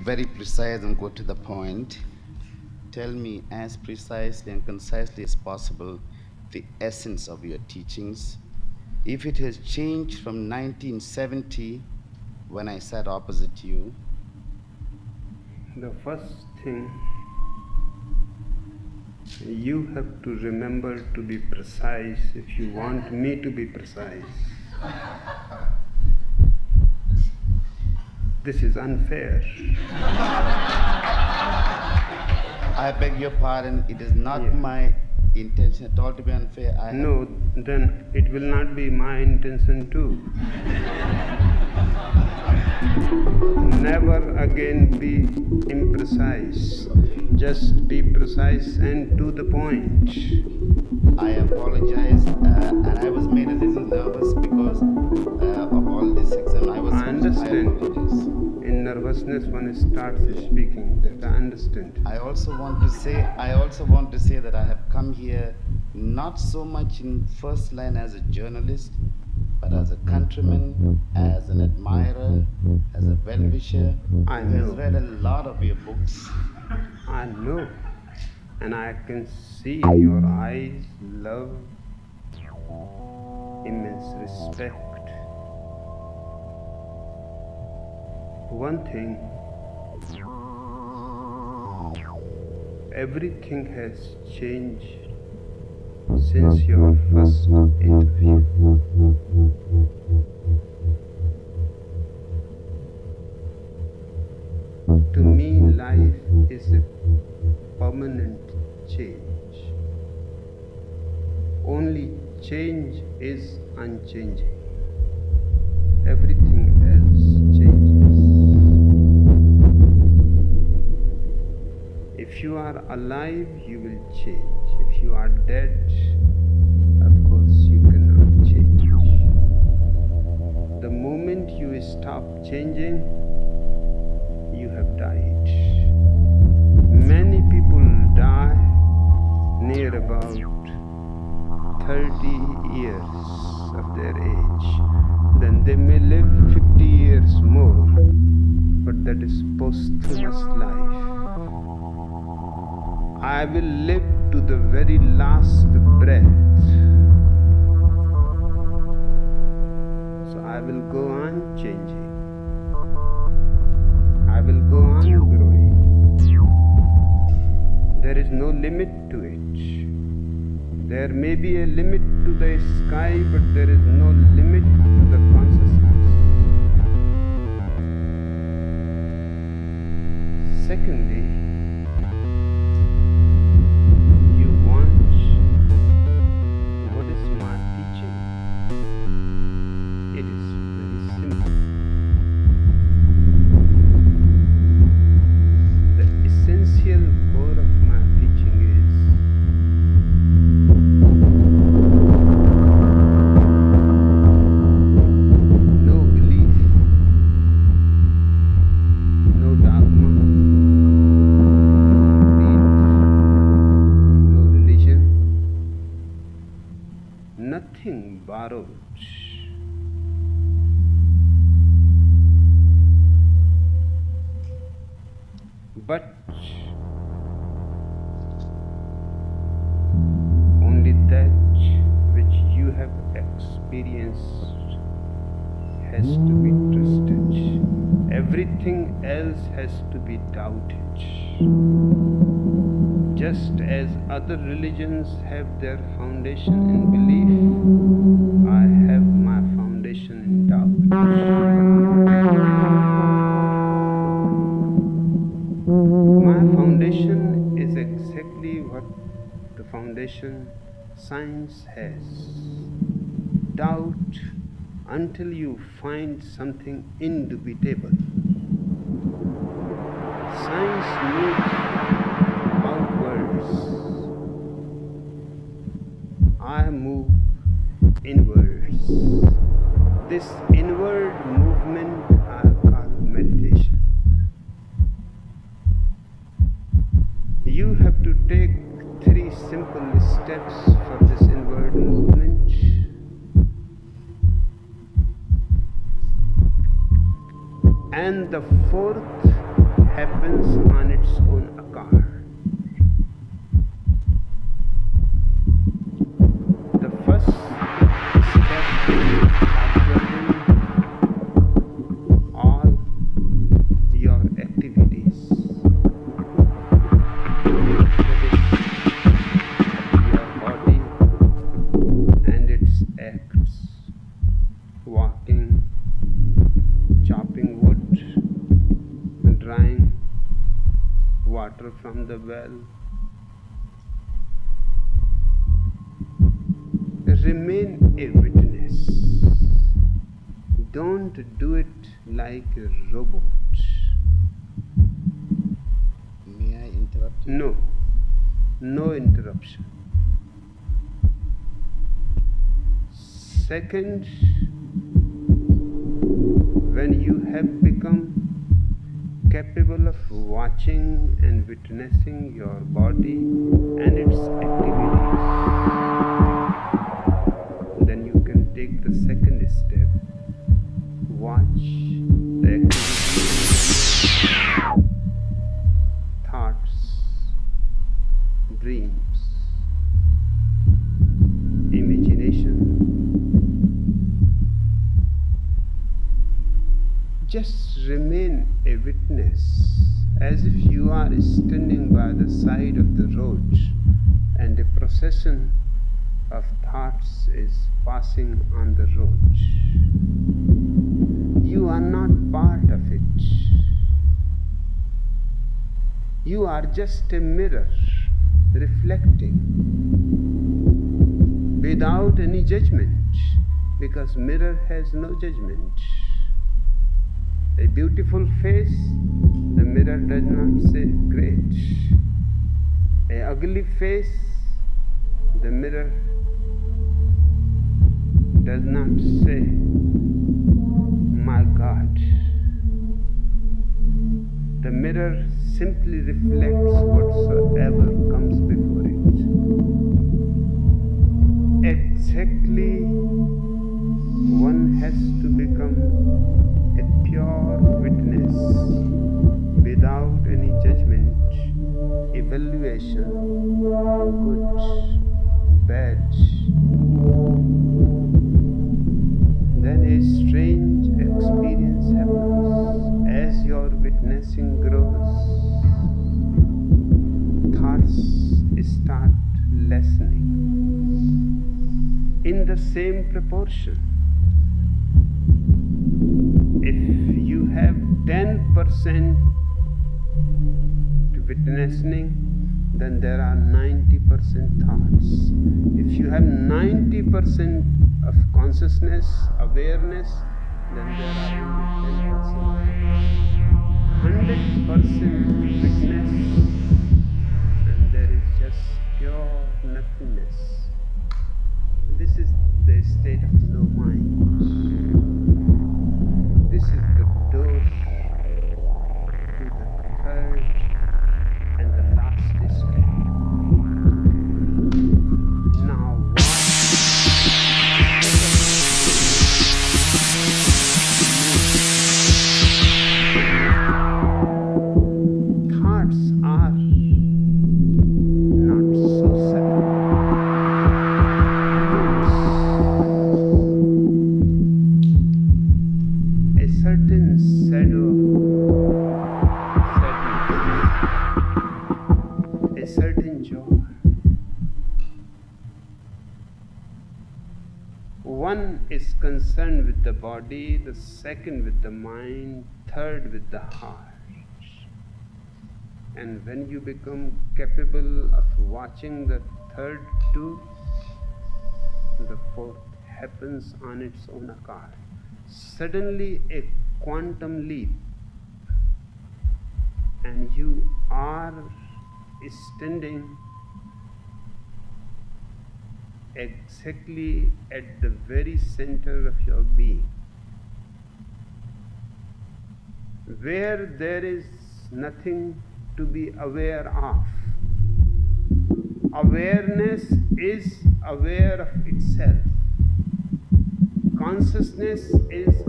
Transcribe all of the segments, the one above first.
very precise and go to the point. Tell me as precisely and concisely as possible the essence of your teachings. If it has changed from 1970, when I sat opposite you. The first thing, you have to remember to be precise if you want me to be precise. This is unfair. I beg your pardon, it is not my intention at all to be unfair. No, then it will not be my intention too. Never again be imprecise. Just be precise and to the point. I apologize, and I was made a little nervous because of all this exam. I understand. In nervousness, one starts speaking. That I understand. I also want to say that I have come here not so much in first line as a journalist, but as a countryman, as an admirer, as a well-wisher who has read a lot of your books. I know, and I can see in your eyes love, immense respect. One thing, everything has changed since your first interview. To me, life is a permanent change. Only change is unchanging. Everything else changes. If you are alive, you will change. If you are dead, of course you cannot change. The moment you stop changing, you have died. Many people die near about 30 years of their age. Then they may live 50 years more, but that is posthumous life. I will live to the very last breath. So I will go on changing. I will go on growing. There is no limit to it. There may be a limit to the sky, but there is no limit to the consciousness. Secondly, you want what is my teaching? It is very simple. The essential core of my teaching is no belief, no dogma, no creed, no religion, nothing borrowed. But only that which you have experienced has to be trusted. Everything else has to be doubted. Just as other religions have their foundation in belief, I have my foundation in doubt. My foundation is exactly what the foundation science has. Doubt until you find something indubitable. Science moves outwards. I move inwards. This inward movement I call meditation. You have to take 3 simple steps for this inward movement. And the 4th drawing water from the well. Remain a witness. Don't do it like a robot. May I interrupt you? No, no interruption. Second, when you have become capable of watching and witnessing your body and its activities, then you can take the second step. Watch the activities, thoughts, dreams, imagination. Just remain a witness, as if you are standing by the side of the road and a procession of thoughts is passing on the road. You are not part of it. You are just a mirror reflecting without any judgment, because mirror has no judgment. A beautiful face, the mirror does not say great. A ugly face, the mirror does not say, my God. The mirror simply reflects whatsoever comes before it. Exactly, one has to become a pure witness without any judgment, evaluation, good, bad. Then a strange experience happens. As your witnessing grows, thoughts start lessening in the same proportion. If you have 10% to witnessing, then there are 90% thoughts. If you have 90% of consciousness, awareness, then there are only 10%. 100% witness, and there is just pure nothingness. This is the state of no mind. This is the door to the third and the last step. Now thoughts are not so subtle. A certain shadow, a certain joy. One is concerned with the body, the second with the mind, third with the heart. And when you become capable of watching the third two, the fourth happens on its own account. Suddenly a quantum leap, and you are standing exactly at the very center of your being, where there is nothing to be aware of. Awareness is aware of itself. Consciousness is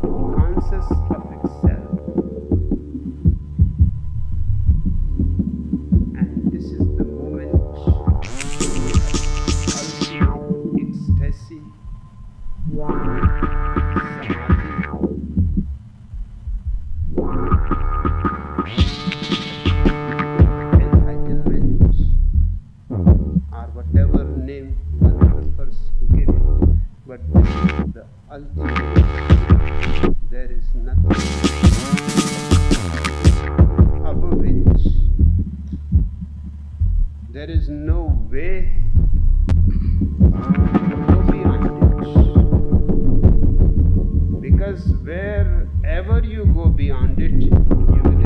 conscious of itself. And this is the moment of ultimate ecstasy, enlightenment, or whatever name one prefers to give it. But this is the ultimate. There is nothing there is no way to go beyond it. Because wherever you go beyond it, you will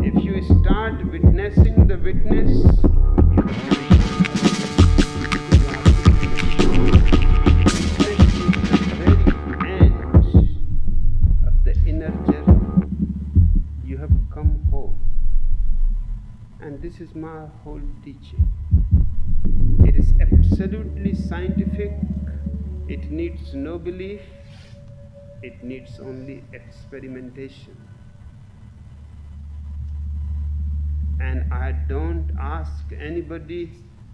if you start witnessing the witness, you will inner journey. You have come home, and this is my whole teaching. It is absolutely scientific. It needs no belief. It needs only experimentation. And I don't ask anybody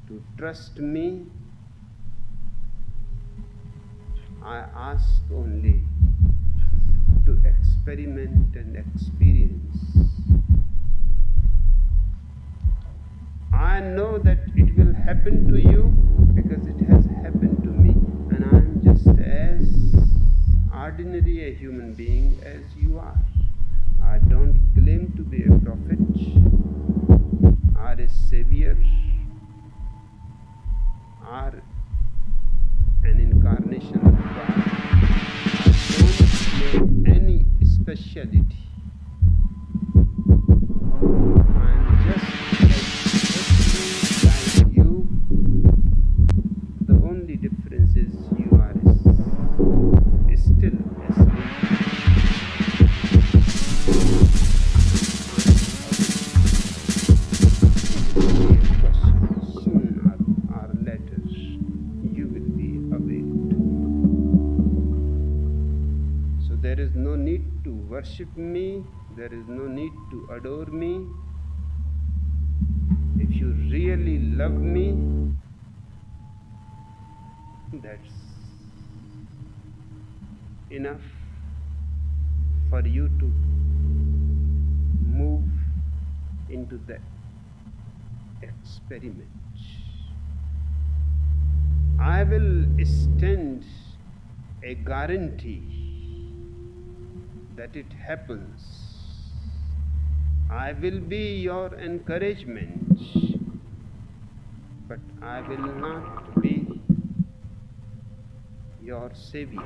to trust me. I ask only to experiment and experience. I know that it will happen to you because it has happened to me, and I am just as ordinary a human being as you are. I don't claim to be a prophet or a savior or an incarnation of God. I don't claim any speciality. I'm just like you. The only difference is you are still asleep. Soon or later, you will be awake. So there is no need to worship me. There is no need to adore me. If you really love me, that's enough for you to move into the experiment. I will stand a guarantee that it happens. I will be your encouragement, but I will not be your savior.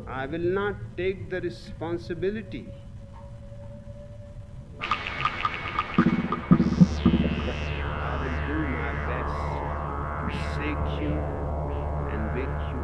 I will not take the responsibility. But I will do my best to shake you and wake you